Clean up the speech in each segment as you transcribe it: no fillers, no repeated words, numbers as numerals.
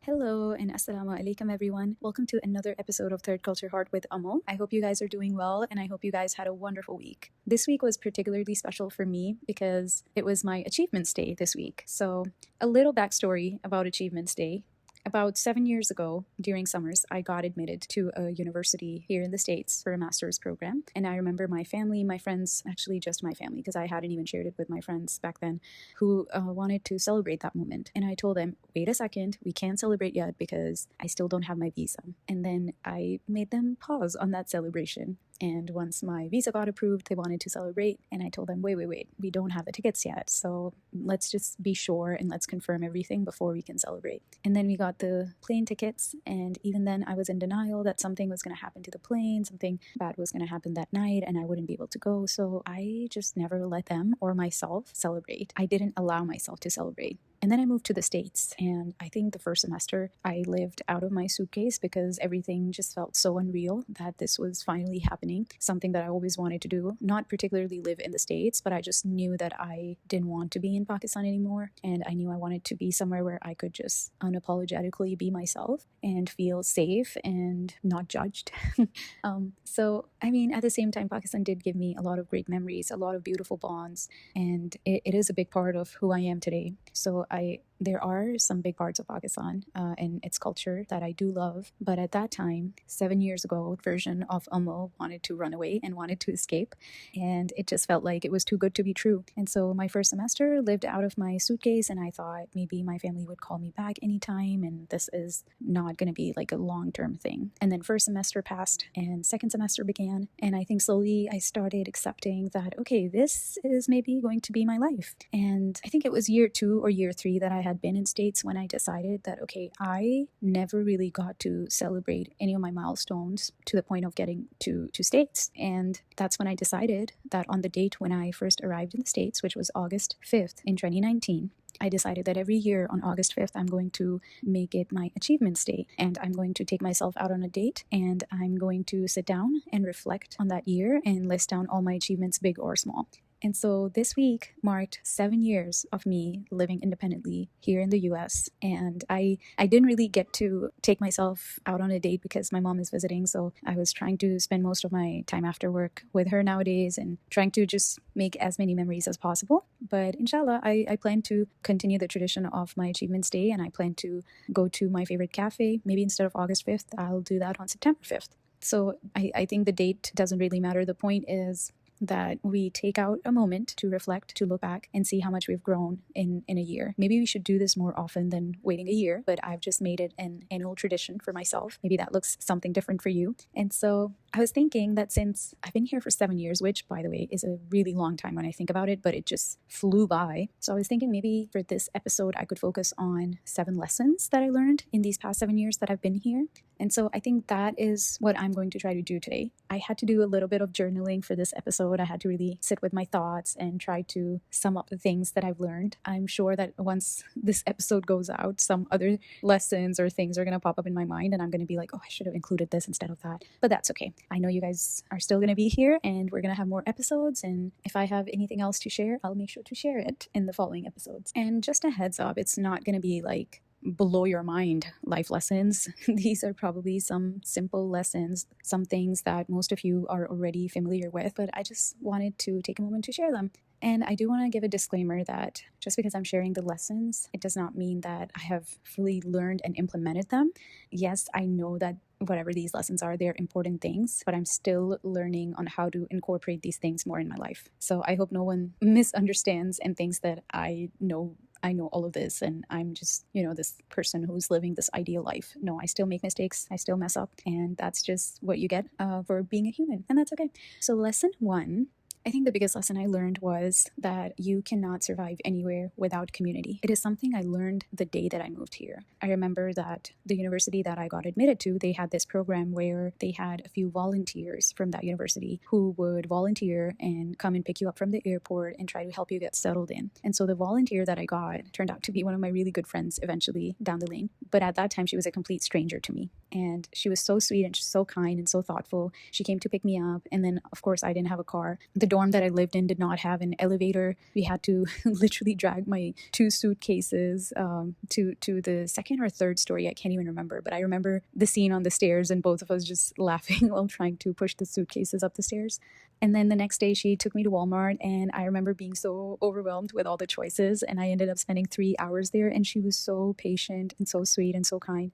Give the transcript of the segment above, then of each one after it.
Hello and assalamu alaikum everyone. Welcome to another episode of Third Culture Heart with Amal. I hope you guys are doing well and I hope you guys had a wonderful week. This week was particularly special for me because it was my Achievements Day this week. So, a little backstory about Achievements Day. About 7 years ago, during summers, I got admitted to a university here in the States for a master's program. And I remember my family, my friends, actually just my family, because I hadn't even shared it with my friends back then, who wanted to celebrate that moment. And I told them, wait a second, we can't celebrate yet because I still don't have my visa. And then I made them pause on that celebration. And once my visa got approved, they wanted to celebrate. And I told them, wait, we don't have the tickets yet. So let's just be sure and let's confirm everything before we can celebrate. And then we got the plane tickets. And even then I was in denial that something was going to happen to the plane, something bad was going to happen that night and I wouldn't be able to go. So I just never let them or myself celebrate. I didn't allow myself to celebrate. And then I moved to the States, and I think the first semester I lived out of my suitcase because everything just felt so unreal that this was finally happening, something that I always wanted to do, not particularly live in the States, but I just knew that I didn't want to be in Pakistan anymore, and I knew I wanted to be somewhere where I could just unapologetically be myself and feel safe and not judged. At the same time, Pakistan did give me a lot of great memories, a lot of beautiful bonds, and it is a big part of who I am today. So there are some big parts of Pakistan and its culture that I do love. But at that time, 7 years ago, version of Amal wanted to run away and wanted to escape. And it just felt like it was too good to be true. And so my first semester lived out of my suitcase, and I thought maybe my family would call me back anytime. And this is not going to be like a long-term thing. And then first semester passed and second semester began. And I think slowly I started accepting that, okay, this is maybe going to be my life. And I think it was year 2 or year 3 that I had been in States when I decided that, okay, I never really got to celebrate any of my milestones to the point of getting to States. And that's when I decided that on the date when I first arrived in the States, which was August 5th in 2019, I decided that every year on August 5th, I'm going to make it my Achievements Day, and I'm going to take myself out on a date, and I'm going to sit down and reflect on that year and list down all my achievements, big or small. And so this week marked 7 years of me living independently here in the US. And I didn't really get to take myself out on a date because my mom is visiting. So I was trying to spend most of my time after work with her nowadays and trying to just make as many memories as possible. But inshallah, I plan to continue the tradition of my Achievements Day, and I plan to go to my favorite cafe. Maybe instead of August 5th, I'll do that on September 5th. So I think the date doesn't really matter. The point is that we take out a moment to reflect, to look back and see how much we've grown in a year. Maybe we should do this more often than waiting a year, but I've just made it an annual tradition for myself. Maybe that looks something different for you. And so I was thinking that since I've been here for 7 years, which by the way is a really long time when I think about it, but it just flew by. So I was thinking maybe for this episode, I could focus on 7 lessons that I learned in these past 7 years that I've been here. And so I think that is what I'm going to try to do today. I had to do a little bit of journaling for this episode. I had to really sit with my thoughts and try to sum up the things that I've learned. I'm sure that once this episode goes out, some other lessons or things are going to pop up in my mind and I'm going to be like, oh, I should have included this instead of that. But that's okay. I know you guys are still going to be here and we're going to have more episodes. And if I have anything else to share, I'll make sure to share it in the following episodes. And just a heads up, it's not going to be like blow your mind life lessons. These are probably some simple lessons, some things that most of you are already familiar with, but I just wanted to take a moment to share them. And I do want to give a disclaimer that just because I'm sharing the lessons, it does not mean that I have fully learned and implemented them. Yes, I know that whatever these lessons are, they're important things, but I'm still learning on how to incorporate these things more in my life. So I hope no one misunderstands and thinks that I know all of this and I'm just, this person who's living this ideal life. No, I still make mistakes. I still mess up. And that's just what you get for being a human. And that's okay. So lesson 1, I think the biggest lesson I learned was that you cannot survive anywhere without community. It is something I learned the day that I moved here. I remember that the university that I got admitted to, they had this program where they had a few volunteers from that university who would volunteer and come and pick you up from the airport and try to help you get settled in. And so the volunteer that I got turned out to be one of my really good friends eventually down the lane. But at that time, she was a complete stranger to me. And she was so sweet and so kind and so thoughtful. She came to pick me up. And then, of course, I didn't have a car. The dorm that I lived in did not have an elevator. We had to literally drag my 2 suitcases to the second or third story. I can't even remember. But I remember the scene on the stairs and both of us just laughing while trying to push the suitcases up the stairs. And then the next day she took me to Walmart, and I remember being so overwhelmed with all the choices, and I ended up spending 3 hours there, and she was so patient and so sweet and so kind.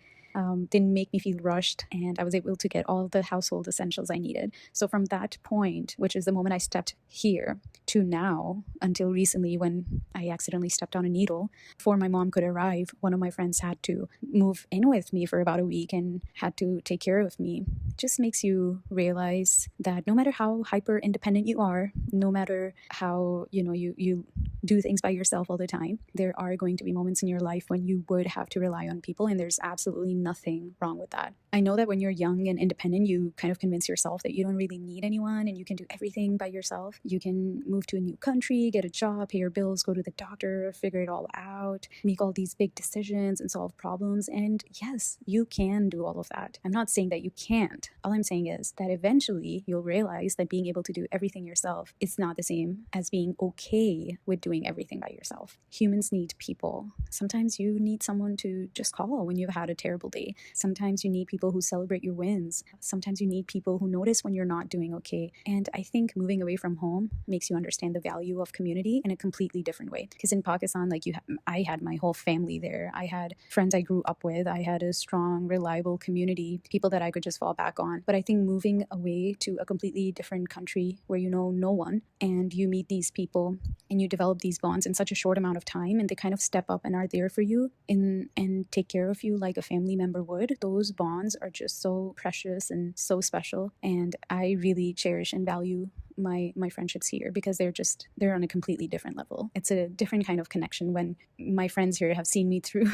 Didn't make me feel rushed, and I was able to get all the household essentials I needed. So from that point, which is the moment I stepped here, to now, until recently when I accidentally stepped on a needle, before my mom could arrive, one of my friends had to move in with me for about a week and had to take care of me. It just makes you realize that no matter how hyper independent you are, no matter how you do things by yourself all the time, there are going to be moments in your life when you would have to rely on people, and there's absolutely nothing wrong with that. I know that when you're young and independent, you kind of convince yourself that you don't really need anyone and you can do everything by yourself. You can move to a new country, get a job, pay your bills, go to the doctor, figure it all out, make all these big decisions and solve problems. And yes, you can do all of that. I'm not saying that you can't. All I'm saying is that eventually you'll realize that being able to do everything yourself is not the same as being okay with doing everything by yourself. Humans need people. Sometimes you need someone to just call when you've had a terrible day. Sometimes you need people who celebrate your wins. Sometimes you need people who notice when you're not doing okay. And I think moving away from home makes you understand the value of community in a completely different way. Because in Pakistan, I had my whole family there. I had friends I grew up with. I had a strong, reliable community, people that I could just fall back on. But I think moving away to a completely different country where you know no one and you meet these people and you develop these bonds in such a short amount of time, and they kind of step up and are there for you and take care of you like a family member would, those bonds are just so precious and so special. And I really cherish and value my friendships here because they're on a completely different level. It's a different kind of connection when my friends here have seen me through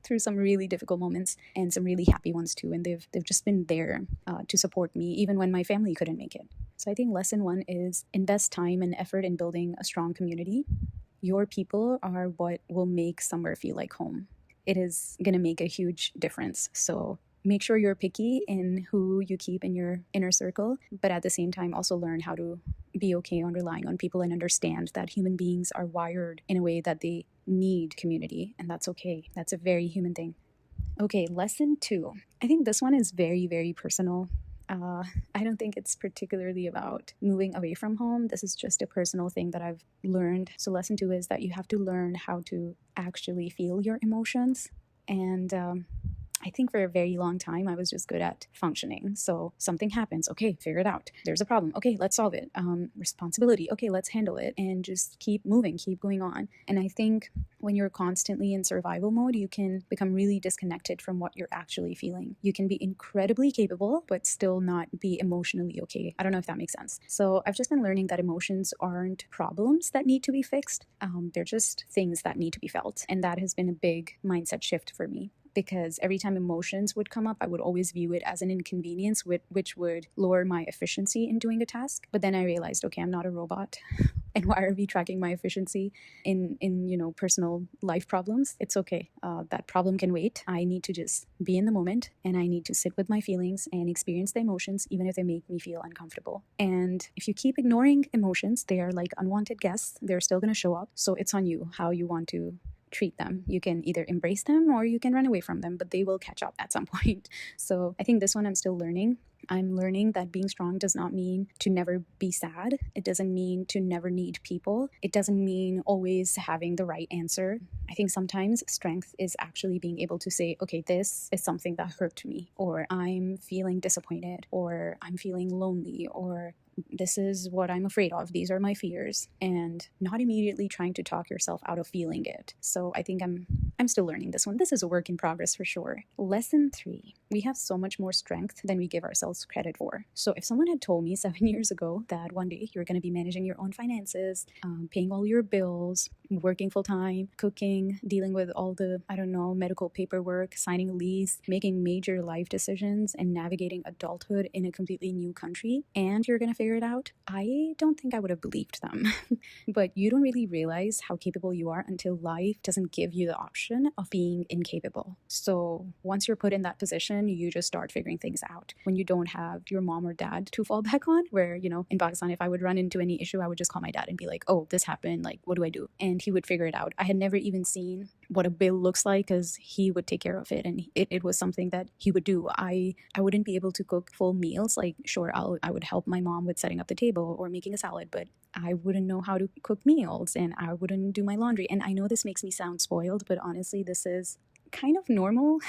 through some really difficult moments and some really happy ones too, and they've just been there to support me even when my family couldn't make it. So I think lesson 1 is invest time and effort in building a strong community. Your people are what will make somewhere feel like home. It is going to make a huge difference. So make sure you're picky in who you keep in your inner circle, but at the same time also learn how to be okay on relying on people and understand that human beings are wired in a way that they need community, and that's okay. That's a very human thing. Okay, lesson 2. I think this one is very, very personal. I don't think it's particularly about moving away from home. This is just a personal thing that I've learned. So lesson 2 is that you have to learn how to actually feel your emotions. And I think for a very long time, I was just good at functioning. So something happens. Okay, figure it out. There's a problem. Okay, let's solve it. Responsibility. Okay, let's handle it and just keep moving, keep going on. And I think when you're constantly in survival mode, you can become really disconnected from what you're actually feeling. You can be incredibly capable, but still not be emotionally okay. I don't know if that makes sense. So I've just been learning that emotions aren't problems that need to be fixed. They're just things that need to be felt. And that has been a big mindset shift for me. Because every time emotions would come up, I would always view it as an inconvenience, which would lower my efficiency in doing a task. But then I realized, okay, I'm not a robot. And why are we tracking my efficiency in personal life problems? It's okay. That problem can wait. I need to just be in the moment, and I need to sit with my feelings and experience the emotions, even if they make me feel uncomfortable. And if you keep ignoring emotions, they are like unwanted guests. They're still going to show up. So it's on you how you want to treat them. You can either embrace them or you can run away from them, but they will catch up at some point. So I think this one I'm still learning. I'm learning that being strong does not mean to never be sad. It doesn't mean to never need people. It doesn't mean always having the right answer. I think sometimes strength is actually being able to say, okay, this is something that hurt me, or I'm feeling disappointed, or I'm feeling lonely, or this is what I'm afraid of. These are my fears, and not immediately trying to talk yourself out of feeling it. So I think I'm still learning this one. This is a work in progress for sure. Lesson 3, we have so much more strength than we give ourselves credit for. So if someone had told me 7 years ago that one day you're going to be managing your own finances, paying all your bills, working full time, cooking, dealing with all the, medical paperwork, signing a lease, making major life decisions, and navigating adulthood in a completely new country, and you're going to figure it out, I don't think I would have believed them. But you don't really realize how capable you are until life doesn't give you the option of being incapable. So once you're put in that position, you just start figuring things out. When you don't have your mom or dad to fall back on, where, in Pakistan, if I would run into any issue, I would just call my dad and be like, oh, this happened. Like, what do I do? And he would figure it out. I had never even seen what a bill looks like because he would take care of it, and it was something that he would do. I wouldn't be able to cook full meals. Like, sure, I would help my mom with setting up the table or making a salad, but I wouldn't know how to cook meals, and I wouldn't do my laundry. And I know this makes me sound spoiled, but honestly, this is kind of normal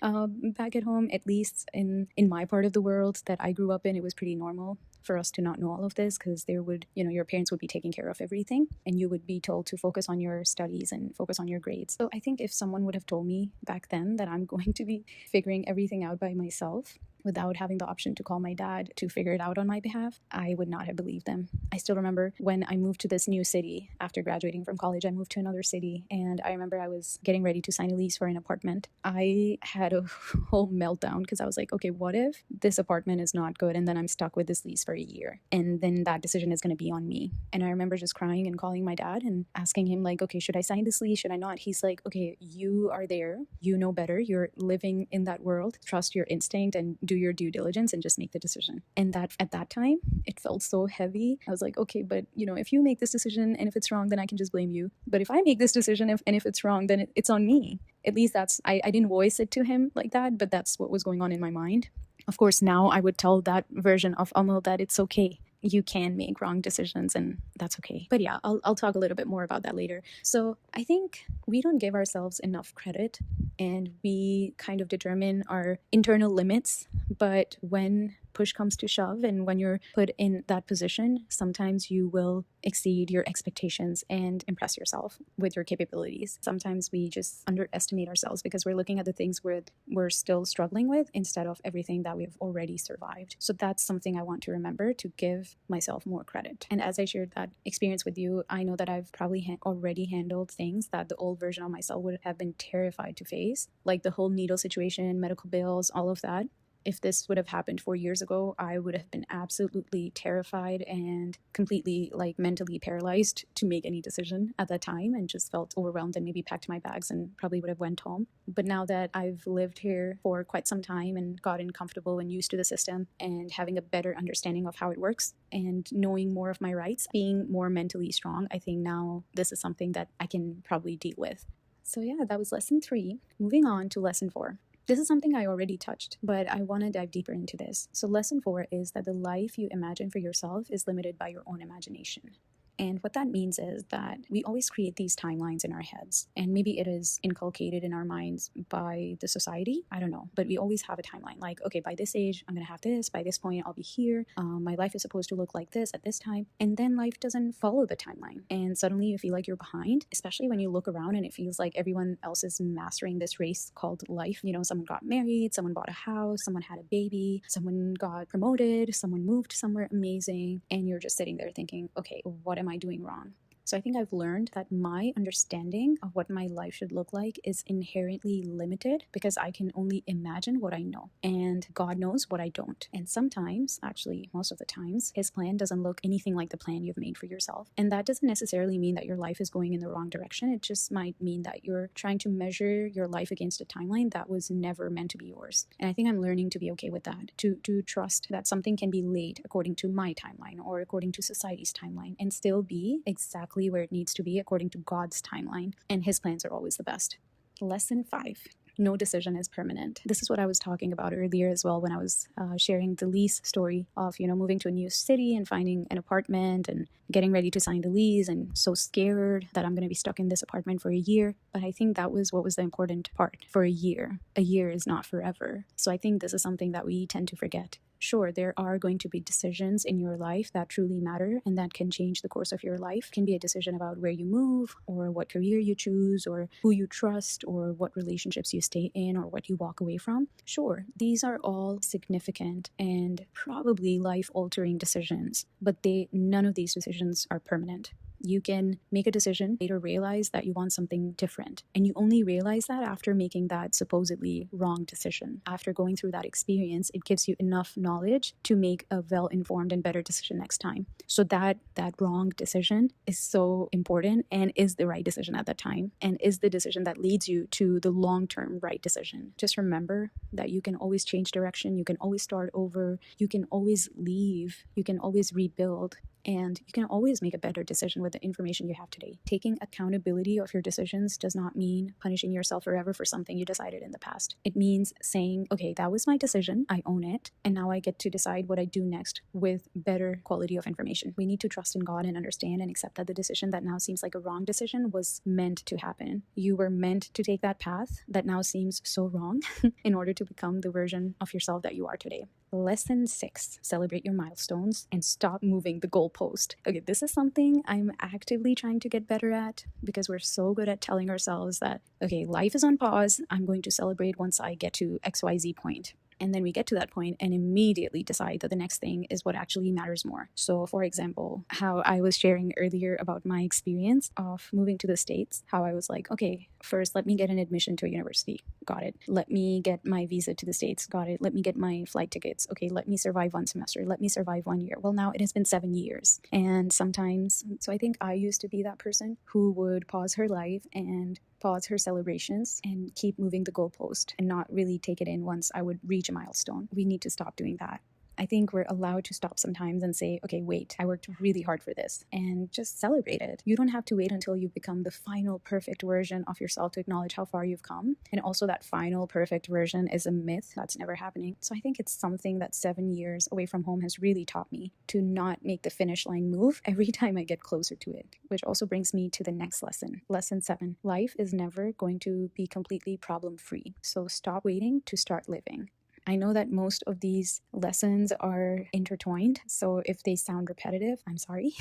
back at home. At least in my part of the world that I grew up in, it was pretty normal for us to not know all of this, because there would, your parents would be taking care of everything, and you would be told to focus on your studies and focus on your grades. So I think if someone would have told me back then that I'm going to be figuring everything out by myself without having the option to call my dad to figure it out on my behalf, I would not have believed them. I still remember when I moved to this new city after graduating from college. I moved to another city, and I remember I was getting ready to sign a lease for an apartment. I had a whole meltdown because I was like, okay, what if this apartment is not good and then I'm stuck with this lease for a year, and then that decision is going to be on me? And I remember just crying and calling my dad and asking him, like, okay, should I sign this lease? Should I not? He's like, okay, you are there, you know better, you're living in that world, trust your instinct and do your due diligence and just make the decision. And that at that time, it felt so heavy. I was like, okay, but if you make this decision and if it's wrong, then I can just blame you. But if I make this decision and if it's wrong, then it's on me. At least I didn't voice it to him like that, but that's what was going on in my mind. Of course, now I would tell that version of Amal that it's okay. You can make wrong decisions, and that's okay. But yeah, I'll talk a little bit more about that later. So I think we don't give ourselves enough credit, and we kind of determine our internal limits. But when push comes to shove, and when you're put in that position, sometimes you will exceed your expectations and impress yourself with your capabilities. Sometimes we just underestimate ourselves because we're looking at the things we're still struggling with instead of everything that we've already survived. So that's something I want to remember, to give myself more credit. And as I shared that experience with you, I know that I've probably already handled things that the old version of myself would have been terrified to face, like the whole needle situation, medical bills, all of that. If this would have happened 4 years ago, I would have been absolutely terrified and completely mentally paralyzed to make any decision at that time, and just felt overwhelmed and maybe packed my bags and probably would have went home. But now that I've lived here for quite some time and gotten comfortable and used to the system and having a better understanding of how it works and knowing more of my rights, being more mentally strong, I think now this is something that I can probably deal with. So yeah, that was lesson 3. Moving on to lesson 4. This is something I already touched, but I want to dive deeper into this. So lesson 4 is that the life you imagine for yourself is limited by your own imagination. And what that means is that we always create these timelines in our heads, and maybe it is inculcated in our minds by the society. I don't know, but we always have a timeline. Like, okay, by this age, I'm going to have this. By this point, I'll be here. My life is supposed to look like this at this time. And then life doesn't follow the timeline. And suddenly you feel like you're behind, especially when you look around and it feels like everyone else is mastering this race called life. Someone got married, someone bought a house, someone had a baby, someone got promoted, someone moved somewhere amazing. And you're just sitting there thinking, okay, what am I doing wrong? So I think I've learned that my understanding of what my life should look like is inherently limited because I can only imagine what I know, and God knows what I don't. And sometimes, actually most of the times, his plan doesn't look anything like the plan you've made for yourself. And that doesn't necessarily mean that your life is going in the wrong direction. It just might mean that you're trying to measure your life against a timeline that was never meant to be yours. And I think I'm learning to be okay with that, to trust that something can be laid according to my timeline or according to society's timeline and still be exactly where it needs to be according to God's timeline, and his plans are always the best. Lesson 5. No decision is permanent. This is what I was talking about earlier as well when I was sharing the lease story of, moving to a new city and finding an apartment and getting ready to sign the lease, and so scared that I'm going to be stuck in this apartment for a year. But I think that was what was the important part. For a year. A year is not forever. So I think this is something that we tend to forget. Sure, there are going to be decisions in your life that truly matter and that can change the course of your life. It can be a decision about where you move or what career you choose or who you trust or what relationships you stay in or what you walk away from. Sure, these are all significant and probably life-altering decisions, but none of these decisions are permanent. You can make a decision, later realize that you want something different. And you only realize that after making that supposedly wrong decision. After going through that experience, it gives you enough knowledge to make a well-informed and better decision next time. So that wrong decision is so important and is the right decision at that time, and is the decision that leads you to the long-term right decision. Just remember that you can always change direction, you can always start over, you can always leave, you can always rebuild, and you can always make a better decision with the information you have today. Taking accountability of your decisions does not mean punishing yourself forever for something you decided in the past. It means saying, okay, that was my decision, I own it, and now I get to decide what I do next with better quality of information. We need to trust in God and understand and accept that the decision that now seems like a wrong decision was meant to happen. You were meant to take that path that now seems so wrong in order to become the version of yourself that you are today. Lesson 6, celebrate your milestones and stop moving the goalpost. Okay, this is something I'm actively trying to get better at, because we're so good at telling ourselves that, okay, life is on pause, I'm going to celebrate once I get to XYZ point. And then we get to that point and immediately decide that the next thing is what actually matters more. So for example, how I was sharing earlier about my experience of moving to the States, how I was like, okay, first let me get an admission to a university. Got it. Let me get my visa to the States. Got it. Let me get my flight tickets. Okay, let me survive 1 semester. Let me survive 1 year. Well, now it has been 7 years. And sometimes, so I think I used to be that person who would pause her life and pause her celebrations and keep moving the goalpost and not really take it in once I would reach a milestone. We need to stop doing that. I think we're allowed to stop sometimes and say, okay, wait, I worked really hard for this, and just celebrate it. You don't have to wait until you become the final perfect version of yourself to acknowledge how far you've come. And also that final perfect version is a myth. That's never happening. So I think it's something that 7 years away from home has really taught me, to not make the finish line move every time I get closer to it. Which also brings me to the next lesson. Lesson 7, life is never going to be completely problem-free. So stop waiting to start living. I know that most of these lessons are intertwined, so if they sound repetitive, I'm sorry.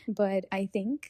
But I think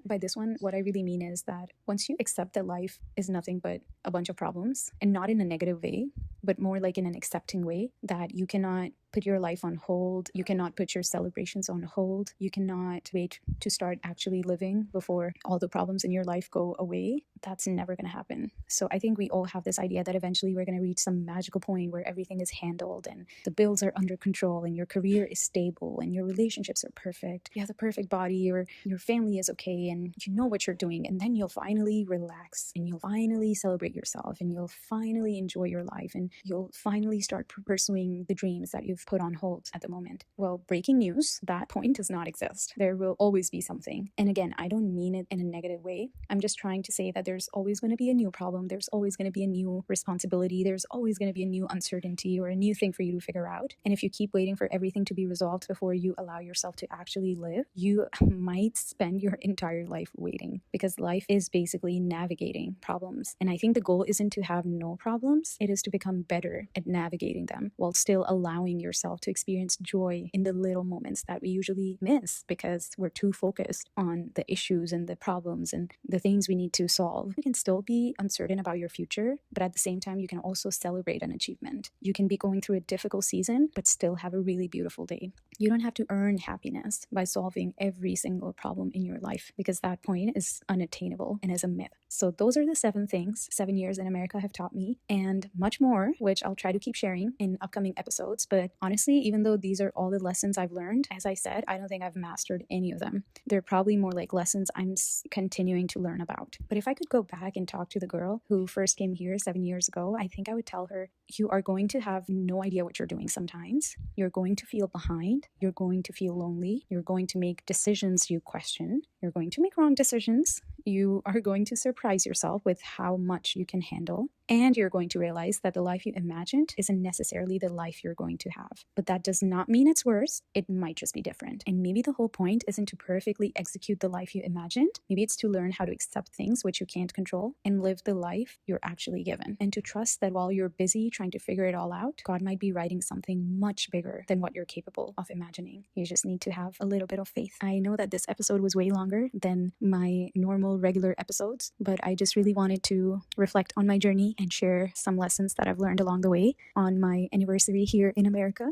by this one, what I really mean is that once you accept that life is nothing but a bunch of problems, and not in a negative way, but more like in an accepting way, that you cannot put your life on hold, you cannot put your celebrations on hold, you cannot wait to start actually living before all the problems in your life go away, that's never going to happen. So I think we all have this idea that eventually we're going to reach some magical point where everything is handled and the bills are under control and your career is stable and your relationships are perfect, you have the perfect body, or your family is okay and you know what you're doing, and then you'll finally relax and you'll finally celebrate yourself and you'll finally enjoy your life and you'll finally start pursuing the dreams that you've put on hold at the moment. Well, breaking news, that point does not exist. There will always be something. And again, I don't mean it in a negative way. I'm just trying to say that there's always going to be a new problem. There's always going to be a new responsibility. There's always going to be a new uncertainty or a new thing for you to figure out. And if you keep waiting for everything to be resolved before you allow yourself to actually live, you might spend your entire life waiting, because life is basically navigating problems. And I think the goal isn't to have no problems. It is to become better at navigating them while still allowing yourself to experience joy in the little moments that we usually miss because we're too focused on the issues and the problems and the things we need to solve. You can still be uncertain about your future, but at the same time, you can also celebrate an achievement. You can be going through a difficult season, but still have a really beautiful day. You don't have to earn happiness by solving every single problem in your life, because that point is unattainable and is a myth. So those are the 7 things 7 years in America have taught me, and much more, which I'll try to keep sharing in upcoming episodes. But honestly, even though these are all the lessons I've learned, as I said, I don't think I've mastered any of them. They're probably more like lessons I'm continuing to learn about. But if I could go back and talk to the girl who first came here 7 years ago, I think I would tell her, you are going to have no idea what you're doing sometimes. You're going to feel behind. You're going to feel lonely. You're going to make decisions you question. You're going to make wrong decisions. You are going to surprise yourself with how much you can handle. And you're going to realize that the life you imagined isn't necessarily the life you're going to have. But that does not mean it's worse. It might just be different. And maybe the whole point isn't to perfectly execute the life you imagined. Maybe it's to learn how to accept things which you can't control and live the life you're actually given. And to trust that while you're busy trying to figure it all out, God might be writing something much bigger than what you're capable of imagining. You just need to have a little bit of faith. I know that this episode was way longer than my normal normal, regular episodes, but I just really wanted to reflect on my journey and share some lessons that I've learned along the way on my anniversary here in America.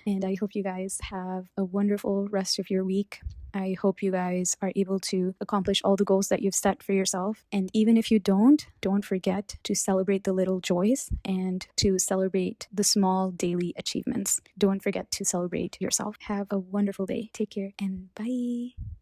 And I hope you guys have a wonderful rest of your week. I hope you guys are able to accomplish all the goals that you've set for yourself. And even if you don't forget to celebrate the little joys and to celebrate the small daily achievements. Don't forget to celebrate yourself. Have a wonderful day. Take care and bye.